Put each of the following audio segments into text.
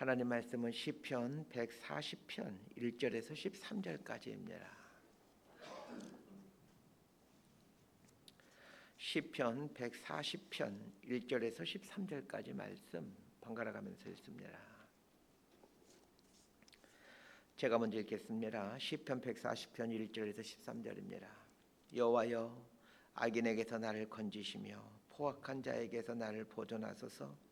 하나님 말씀은 시편 140편 1절에서 13절까지입니다. 시편 140편 1절에서 13절까지 말씀 번갈아 가면서 읽습니다. 제가 먼저 읽겠습니다. 시편 140편 1절에서 13절입니다. 여호와여, 악인에게서 나를 건지시며 포악한 자에게서 나를 보존하소서.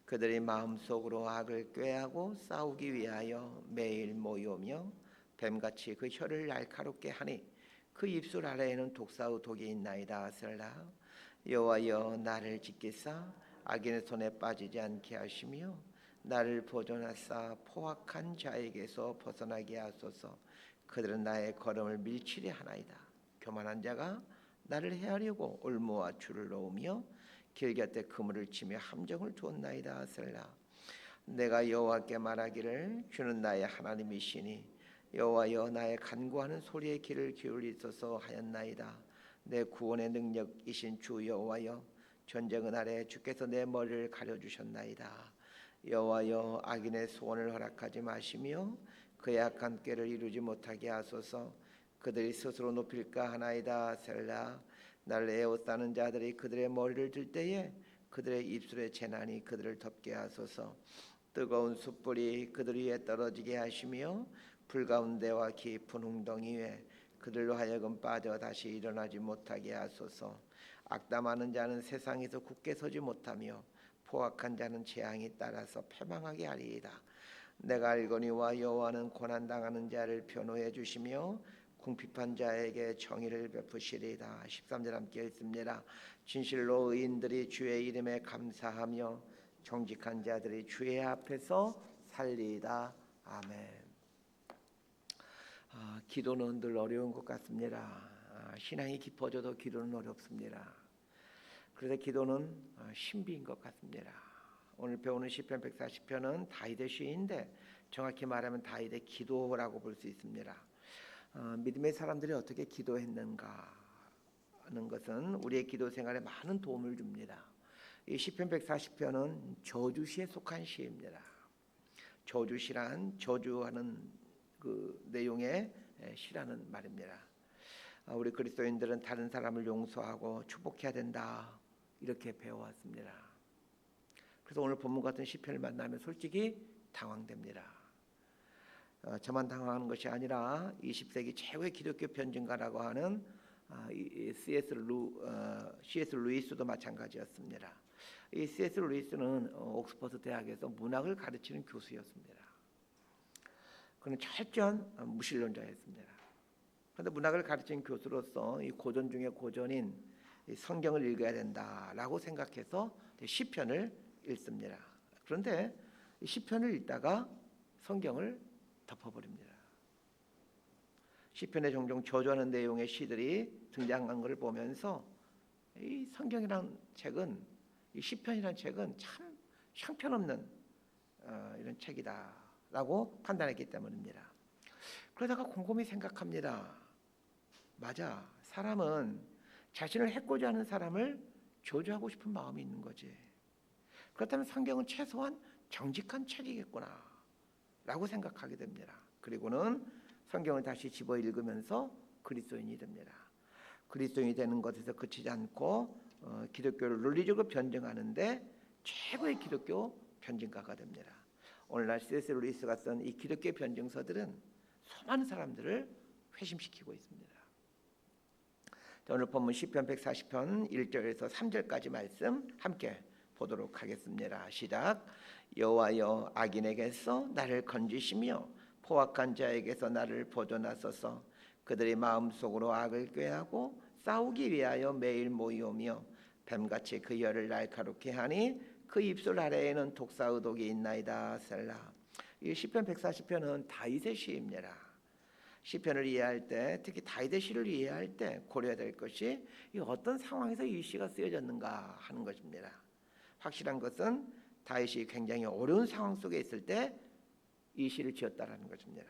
그들이 마음속으로 악을 꾀하고 싸우기 위하여 매일 모이오며 뱀같이 그 혀를 날카롭게 하니 그 입술 아래에는 독사의 독이 있나이다. 셀라. 여호와여, 나를 지키사 악인의 손에 빠지지 않게 하시며 나를 보존하사 포악한 자에게서 벗어나게 하소서. 그들은 나의 걸음을 밀치려 하나이다. 교만한 자가 나를 해하려고 올무와 줄을 놓으며 길 곁에 그물을 치며 함정을 두었나이다. 셀라. 내가 여호와께 말하기를 주는 나의 하나님이시니 여호와여, 나의 간구하는 소리에 귀를 기울이소서 하였나이다. 내 구원의 능력이신 주 여호와여, 전쟁의 날에 주께서 내 머리를 가려주셨나이다. 여호와여, 악인의 소원을 허락하지 마시며 그의 악한 꾀를 이루지 못하게 하소서. 그들이 스스로 높일까 하나이다. 셀라. 나를 에워싸는 자들이 그들의 머리를 들 때에 그들의 입술의 재난이 그들을 덮게 하소서. 뜨거운 숯불이 그들 위에 떨어지게 하시며 불 가운데와 깊은 웅덩이 위에 그들로 하여금 빠져 다시 일어나지 못하게 하소서. 악담하는 자는 세상에서 굳게 서지 못하며 포악한 자는 재앙이 따라서 패망하게 하리이다. 내가 알거니와 여호와는 고난당하는 자를 변호해 주시며 궁핍한 자에게 정의를 베푸시리이다. 13절 함께 읽습니다. 진실로 의인들이 주의 이름에 감사하며 정직한 자들이 주의 앞에서 살리이다. 아멘. 기도는 늘 어려운 것 같습니다. 신앙이 깊어져도 기도는 어렵습니다. 그래서 기도는 신비인 것 같습니다. 오늘 배우는 시편 140편은 다윗의 시인데 정확히 말하면 다윗의 기도라고 볼 수 있습니다. 믿음의 사람들이 어떻게 기도했는가 하는 것은 우리의 기도 생활에 많은 도움을 줍니다. 이 시편 140편은 저주시에 속한 시입니다. 저주시란 저주하는 그 내용의 시라는 말입니다. 우리 그리스도인들은 다른 사람을 용서하고 축복해야 된다 이렇게 배워왔습니다. 그래서 오늘 본문 같은 시편을 만나면 솔직히 당황됩니다. 저만 당황하는 것이 아니라 20세기 최고의 기독교 변증가라고 하는 C.S. 루이스도 마찬가지였습니다. 이 C.S. 루이스는 옥스퍼드 대학에서 문학을 가르치는 교수였습니다. 그는 철저한 무신론자였습니다. 그런데 문학을 가르치는 교수로서 이 고전 중에 고전인 성경을 읽어야 된다라고 생각해서 시편을 읽습니다. 그런데 이 시편을 읽다가 성경을 덮어버립니다. 시편에 종종 저주하는 내용의 시들이 등장한 것을 보면서 이 성경이란 책은, 이 시편이란 책은 참 형편없는 이런 책이다라고 판단했기 때문입니다. 그러다가 곰곰이 생각합니다. 맞아, 사람은 자신을 해코지 하는 사람을 저주하고 싶은 마음이 있는 거지. 그렇다면 성경은 최소한 정직한 책이겠구나 라고 생각하게 됩니다. 그리고는 성경을 다시 집어 읽으면서 그리스도인이 됩니다. 그리스도인이 되는 것에서 그치지 않고 기독교를 논리적으로 변증하는데 최고의 기독교 변증가가 됩니다. 오늘날 C.S. 루이스가 쓴 이 기독교 변증서들은 수많은 사람들을 회심시키고 있습니다. 오늘 본문 시편 140편 1절에서 3절까지 말씀 함께 보도록 하겠습니다. 시작. 여호와여, 악인에게서 나를 건지시며 포악한 자에게서 나를 보존하소서. 그들이 마음속으로 악을 꾀하고 싸우기 위하여 매일 모이오며 뱀같이 그 혀를 날카롭게 하니 그 입술 아래에는 독사의 독이 있나이다. 셀라. 이 시편 140편은 다윗의 시입니다. 시편을 이해할 때, 특히 다윗의 시를 이해할 때 고려해야 될 것이 이 어떤 상황에서 이 시가 쓰여졌는가 하는 것입니다. 확실한 것은 다윗이 굉장히 어려운 상황 속에 있을 때 이 시를 지었다라는 것입니다.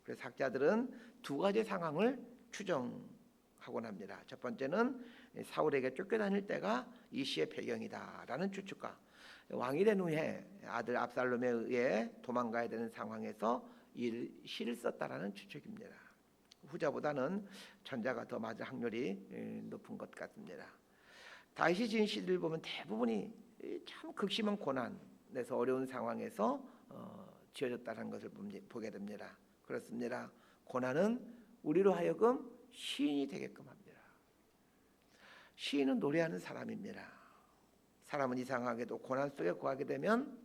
그래서 학자들은 두 가지 상황을 추정하곤 합니다. 첫 번째는 사울에게 쫓겨다닐 때가 이 시의 배경이다라는 추측과 왕이 된 후에 아들 압살롬에 의해 도망가야 되는 상황에서 이 시를 썼다라는 추측입니다. 후자보다는 전자가 더 맞을 확률이 높은 것 같습니다. 다윗이 지은 시들을 보면 대부분이 참 극심한 고난에서 어려운 상황에서 지어졌다는 것을 보게 됩니다. 그렇습니다. 고난은 우리로 하여금 시인이 되게끔 합니다. 시인은 노래하는 사람입니다. 사람은 이상하게도 고난 속에 거하게 되면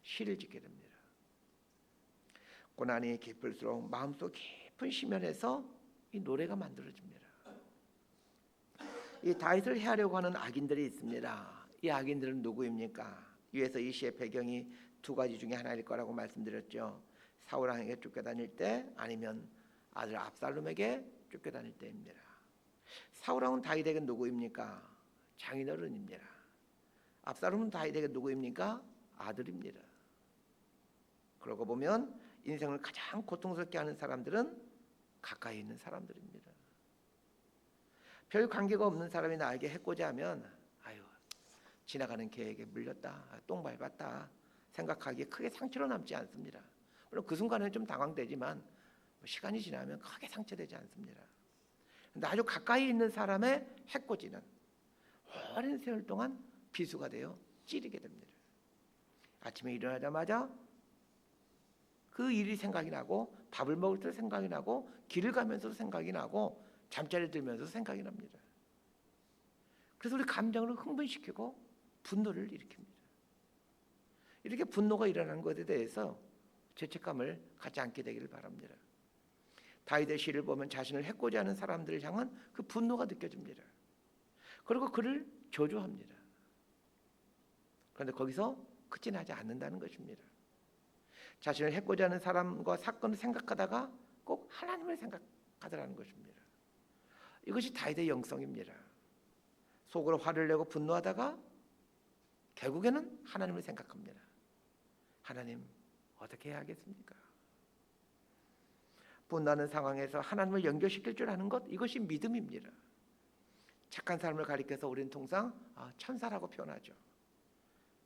시를 짓게 됩니다. 고난이 깊을수록 마음속 깊은 시면에서 이 노래가 만들어집니다. 이 다윗을 해하려고 하는 악인들이 있습니다. 이 악인들은 누구입니까? 위에서 이 시의 배경이 두 가지 중에 하나일 거라고 말씀드렸죠. 사울 왕에게 쫓겨다닐 때 아니면 아들 압살롬에게 쫓겨다닐 때입니다. 사울 왕은 다윗에게 누구입니까? 장인어른입니다. 압살롬은 다윗에게 누구입니까? 아들입니다. 그러고 보면 인생을 가장 고통스럽게 하는 사람들은 가까이 있는 사람들입니다. 별 관계가 없는 사람이 나에게 해코지 하면 아유 지나가는 개에게 물렸다, 똥 밟았다 생각하기에 크게 상처로 남지 않습니다. 물론 그 순간에는 좀 당황되지만 시간이 지나면 크게 상처되지 않습니다. 근데 아주 가까이 있는 사람의 해코지는 오랜 세월 동안 비수가 되어 찌르게 됩니다. 아침에 일어나자마자 그 일이 생각이 나고 밥을 먹을 때 생각이 나고 길을 가면서도 생각이 나고 잠자리 들면서 생각이 납니다. 그래서 우리 감정을 흥분시키고 분노를 일으킵니다. 이렇게 분노가 일어나는 것에 대해서 죄책감을 갖지 않게 되기를 바랍니다. 다윗의 시를 보면 자신을 해코지 하는 사람들을 향한 그 분노가 느껴집니다. 그리고 그를 저주합니다. 그런데 거기서 끝이 나지 않는다는 것입니다. 자신을 해코지 하는 사람과 사건을 생각하다가 꼭 하나님을 생각하더라는 것입니다. 이것이 다윗의 영성입니다. 속으로 화를 내고 분노하다가 결국에는 하나님을 생각합니다. 하나님 어떻게 해야겠습니까? 분노하는 상황에서 하나님을 연결시킬 줄 아는 것, 이것이 믿음입니다. 착한 사람을 가리켜서 우리는 통상 천사라고 표현하죠.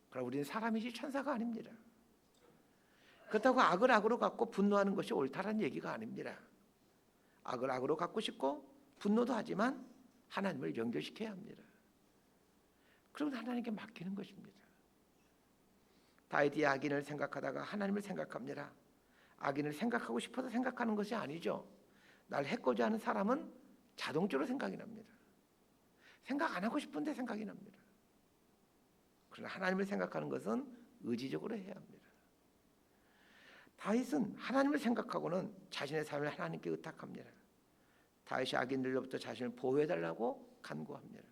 그럼 우리는 사람이지 천사가 아닙니다. 그렇다고 악을 악으로 갖고 분노하는 것이 옳다는 얘기가 아닙니다. 악을 악으로 갖고 싶고 분노도 하지만 하나님을 연결시켜야 합니다. 그러면 하나님께 맡기는 것입니다. 다윗이 악인을 생각하다가 하나님을 생각합니다. 악인을 생각하고 싶어서 생각하는 것이 아니죠. 날 해코지 하는 사람은 자동적으로 생각이 납니다. 생각 안 하고 싶은데 생각이 납니다. 그러나 하나님을 생각하는 것은 의지적으로 해야 합니다. 다윗은 하나님을 생각하고는 자신의 삶을 하나님께 의탁합니다. 다윗이 악인들로부터 자신을 보호해달라고 간구합니다.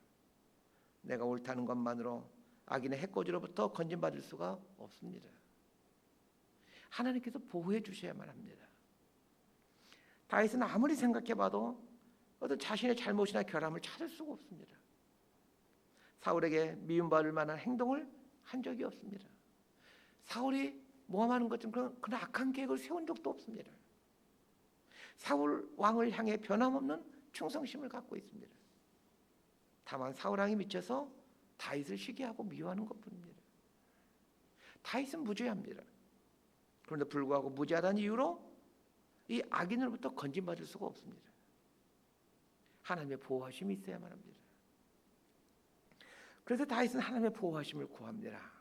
내가 옳다는 것만으로 악인의 해코지로부터 건진받을 수가 없습니다. 하나님께서 보호해 주셔야만 합니다. 다윗은 아무리 생각해봐도 어떤 자신의 잘못이나 결함을 찾을 수가 없습니다. 사울에게 미움받을 만한 행동을 한 적이 없습니다. 사울이 모함하는 것처럼 그런 악한 계획을 세운 적도 없습니다. 사울 왕을 향해 변함없는 충성심을 갖고 있습니다. 다만 사울 왕이 미쳐서 다윗을 시기하고 미워하는 것뿐입니다. 다윗은 무죄합니다. 그런데 불구하고 무죄하다는 이유로 이 악인으로부터 건진받을 수가 없습니다. 하나님의 보호하심이 있어야만 합니다. 그래서 다윗은 하나님의 보호하심을 구합니다.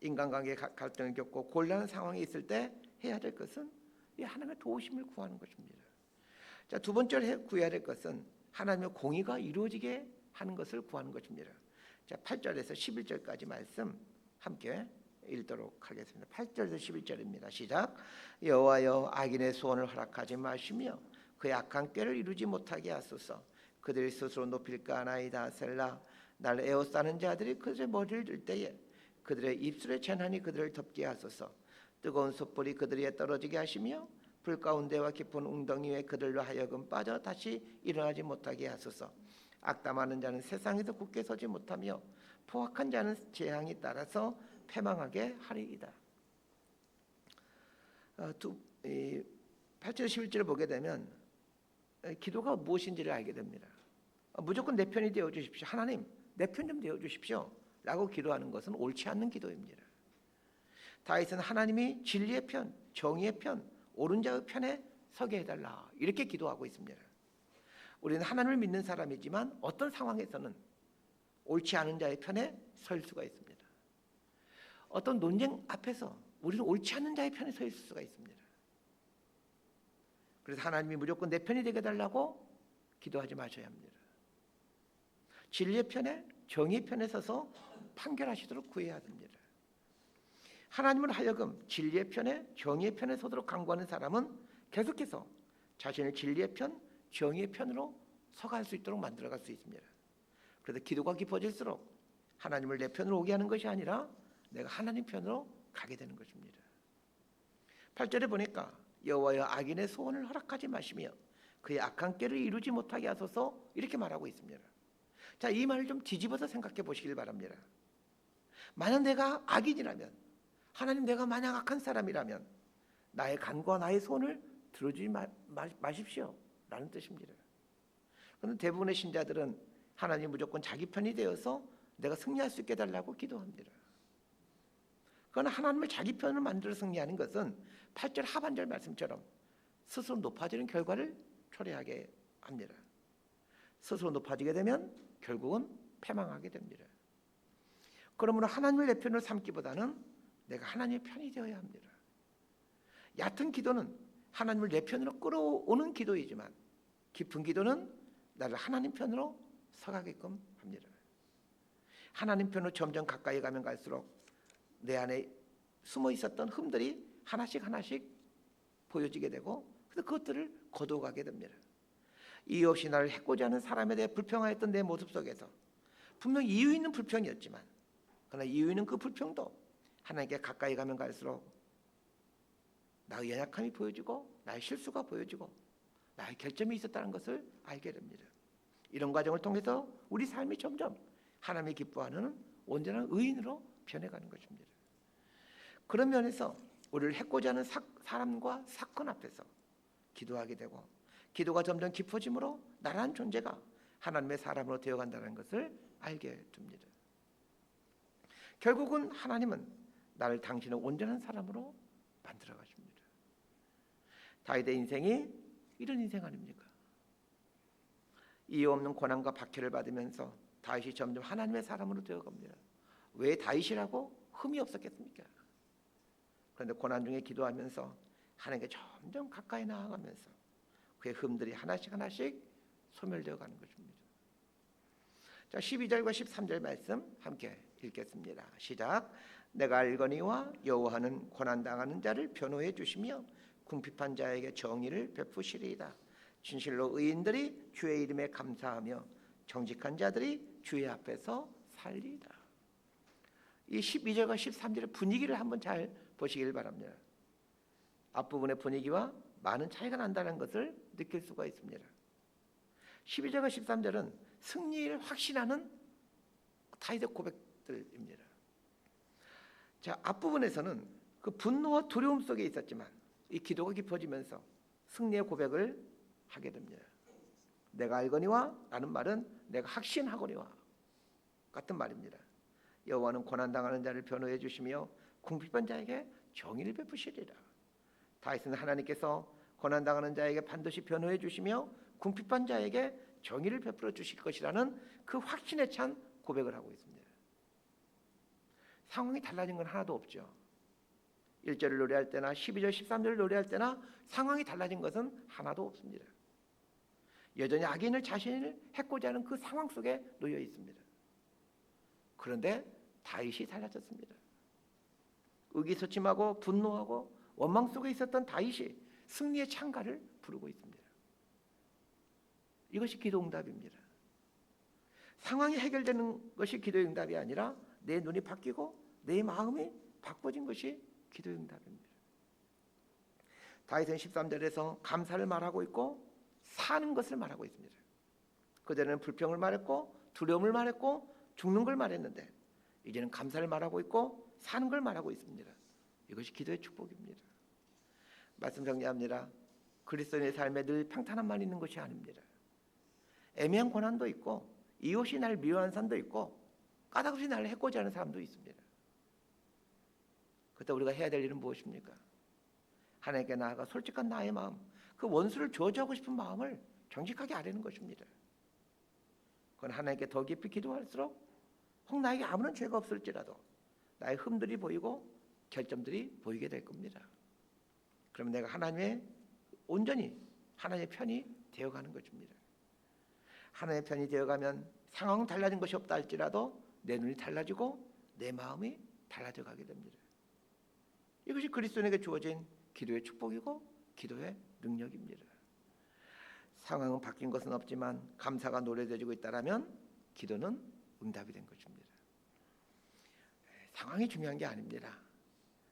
인간관계 갈등을 겪고 곤란한 상황이 있을 때 해야 될 것은 이 하나님의 도우심을 구하는 것입니다. 자, 두 번째로 구해야 될 것은 하나님의 공의가 이루어지게 하는 것을 구하는 것입니다. 자, 8절에서 11절까지 말씀 함께 읽도록 하겠습니다. 8절에서 11절입니다. 시작. 여호와여 악인의 소원을 허락하지 마시며 그의 악한 꾀를 이루지 못하게 하소서. 그들이 스스로 높일까 하나이다. 셀라. 날 에워싸는 자들이 그들의 머리를 들 때에 그들의 입술의 재난이 그들을 덮게 하소서. 뜨거운 숯불이 그들 위에 떨어지게 하시며 불 가운데와 깊은 웅덩이 위에 그들로 하여금 빠져 다시 일어나지 못하게 하소서. 악담하는 자는 세상에서 굳게 서지 못하며 포악한 자는 재앙이 따라서 패망하게 하리이다. 8절 11절을 보게 되면 기도가 무엇인지를 알게 됩니다. 무조건 내 편이 되어 주십시오. 하나님 내 편 좀 되어 주십시오 라고 기도하는 것은 옳지 않는 기도입니다. 다윗은 하나님이 진리의 편, 정의의 편, 옳은 자의 편에 서게 해달라 이렇게 기도하고 있습니다. 우리는 하나님을 믿는 사람이지만 어떤 상황에서는 옳지 않은 자의 편에 설 수가 있습니다. 어떤 논쟁 앞에서 우리는 옳지 않은 자의 편에 서 있을 수가 있습니다. 그래서 하나님이 무조건 내 편이 되게 해달라고 기도하지 마셔야 합니다. 진리의 편에, 정의의 편에 서서 판결하시도록 구해야 됩니다. 하나님을 하여금 진리의 편에, 정의의 편에 서도록 강구하는 사람은 계속해서 자신을 진리의 편, 정의의 편으로 서갈 수 있도록 만들어갈 수 있습니다. 그래서 기도가 깊어질수록 하나님을 내 편으로 오게 하는 것이 아니라 내가 하나님 편으로 가게 되는 것입니다. 8절에 보니까 여호와여 악인의 소원을 허락하지 마시며 그의 악한 꾀를 이루지 못하게 하소서 이렇게 말하고 있습니다. 자, 이 말을 좀 뒤집어서 생각해 보시길 바랍니다. 만약 내가 악인이라면, 하나님 내가 만약 악한 사람이라면 나의 간과 나의 소원을 들어주지 마십시오 라는 뜻입니다. 그런데 대부분의 신자들은 하나님 무조건 자기 편이 되어서 내가 승리할 수 있게 해달라고 기도합니다. 그러나 하나님을 자기 편으로 만들어 승리하는 것은 8절 하반절 말씀처럼 스스로 높아지는 결과를 초래하게 합니다. 스스로 높아지게 되면 결국은 패망하게 됩니다. 그러므로 하나님을 내 편으로 삼기보다는 내가 하나님의 편이 되어야 합니다. 얕은 기도는 하나님을 내 편으로 끌어오는 기도이지만 깊은 기도는 나를 하나님 편으로 서가게끔 합니다. 하나님 편으로 점점 가까이 가면 갈수록 내 안에 숨어 있었던 흠들이 하나씩 보여지게 되고 그것들을 거둬가게 됩니다. 이유 없이 나를 해코지 하는 사람에 대해 불평하였던 내 모습 속에서 분명 이유 있는 불평이었지만 그러나 이유 있는 그 불평도 하나님께 가까이 가면 갈수록 나의 연약함이 보여지고 나의 실수가 보여지고 나의 결점이 있었다는 것을 알게 됩니다. 이런 과정을 통해서 우리 삶이 점점 하나님이 기뻐하는 온전한 의인으로 변해가는 것입니다. 그런 면에서 우리를 해코지 하는 사람과 사건 앞에서 기도하게 되고 기도가 점점 깊어짐으로 나라는 존재가 하나님의 사람으로 되어간다는 것을 알게 됩니다. 결국은 하나님은 나를 당신의 온전한 사람으로 만들어 가십니다. 다윗의 인생이 이런 인생 아닙니까? 이유 없는 고난과 박해를 받으면서 다윗이 점점 하나님의 사람으로 되어갑니다. 왜 다윗이라고? 흠이 없었겠습니까? 그런데 고난 중에 기도하면서 하나님께 점점 가까이 나아가면서 그의 흠들이 하나씩 소멸되어 가는 것입니다. 자, 12절과 13절 말씀 함께 읽겠습니다. 시작. 내가 알거니와 여호와는 고난당하는 자를 변호해 주시며 궁핍한 자에게 정의를 베푸시리이다. 진실로 의인들이 주의 이름에 감사하며 정직한 자들이 주의 앞에서 살리이다. 이 12절과 13절의 분위기를 한번 잘 보시길 바랍니다. 앞부분의 분위기와 많은 차이가 난다는 것을 느낄 수가 있습니다. 12절과 13절은 승리를 확신하는 다윗의 고백들입니다. 자, 앞부분에서는 그 분노와 두려움 속에 있었지만 이 기도가 깊어지면서 승리의 고백을 하게 됩니다. 내가 알거니와 라는 말은 내가 확신하거니와 같은 말입니다. 여호와는 고난당하는 자를 변호해 주시며 궁핍한 자에게 정의를 베푸시리라. 다윗은 하나님께서 고난당하는 자에게 반드시 변호해 주시며 궁핍한 자에게 정의를 베풀어 주실 것이라는 그 확신에 찬 고백을 하고 있습니다. 상황이 달라진 건 하나도 없죠. 1절을 노래할 때나 12절 13절을 노래할 때나 상황이 달라진 것은 하나도 없습니다. 여전히 악인을 자신을 해코지 하는 그 상황 속에 놓여 있습니다. 그런데 다윗이 달라졌습니다. 의기소침하고 분노하고 원망 속에 있었던 다윗이 승리의 찬가를 부르고 있습니다. 이것이 기도응답입니다. 상황이 해결되는 것이 기도응답이 아니라 내 눈이 바뀌고 내 마음이 바꿔진 것이 기도응답입니다. 다윗은 13절에서 감사를 말하고 있고 사는 것을 말하고 있습니다. 그전에는 불평을 말했고 두려움을 말했고 죽는 걸 말했는데 이제는 감사를 말하고 있고 사는 걸 말하고 있습니다. 이것이 기도의 축복입니다. 말씀 정리합니다. 그리스도인의 삶에 늘 평탄함만 있는 것이 아닙니다. 애매한 고난도 있고 이웃이 날 미워하는 사람도 있고 까닭없이 나를 해코지 하는 사람도 있습니다. 그때 우리가 해야 될 일은 무엇입니까? 하나님께 나아가 솔직한 나의 마음, 그 원수를 저주하고 싶은 마음을 정직하게 아뢰는 것입니다. 그건 하나님께 더 깊이 기도할수록 혹 나에게 아무런 죄가 없을지라도 나의 흠들이 보이고 결점들이 보이게 될 겁니다. 그러면 내가 하나님의 온전히 하나님의 편이 되어가는 것입니다. 하나님의 편이 되어가면 상황은 달라진 것이 없다 할지라도 내 눈이 달라지고 내 마음이 달라져 가게 됩니다. 이것이 그리스도인에게 주어진 기도의 축복이고 기도의 능력입니다. 상황은 바뀐 것은 없지만 감사가 노래되어지고 있다면 기도는 응답이 된 것입니다. 상황이 중요한 게 아닙니다.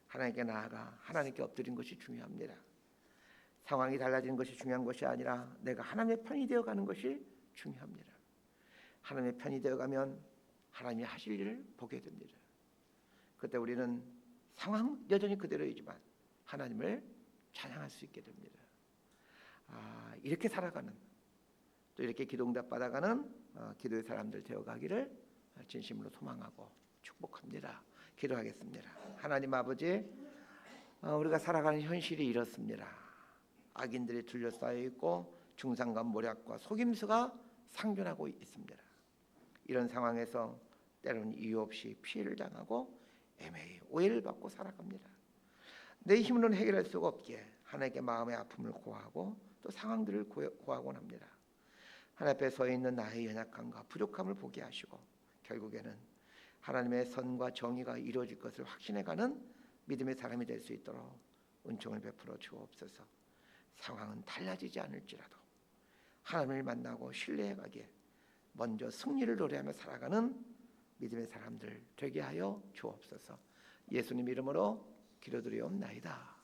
하나님께 나아가 하나님께 엎드린 것이 중요합니다. 상황이 달라지는 것이 중요한 것이 아니라 내가 하나님의 편이 되어가는 것이 중요합니다. 하나님의 편이 되어가면 하나님이 하실 일을 보게 됩니다. 그때 우리는 상황 여전히 그대로이지만 하나님을 찬양할 수 있게 됩니다. 이렇게 살아가는, 또 이렇게 기도 응답 받아가는 기도의 사람들 되어가기를 진심으로 소망하고 축복합니다. 기도하겠습니다. 하나님 아버지, 우리가 살아가는 현실이 이렇습니다. 악인들이 둘러싸여 있고 중상과 모략과 속임수가 상존하고 있습니다. 이런 상황에서 때로는 이유 없이 피해를 당하고 애매히 오해를 받고 살아갑니다. 내 힘으로는 해결할 수가 없기에 하나님께 마음의 아픔을 고하고 또 상황들을 고하곤 합니다. 하나님 앞에 서 있는 나의 연약함과 부족함을 보게 하시고 결국에는 하나님의 선과 정의가 이루어질 것을 확신해가는 믿음의 사람이 될 수 있도록 은총을 베풀어 주옵소서. 상황은 달라지지 않을지라도 하나님을 만나고 신뢰해가기에 먼저 승리를 노래하며 살아가는 믿음의 사람들 되게 하여 주옵소서. 예수님 이름으로 기도드리옵나이다.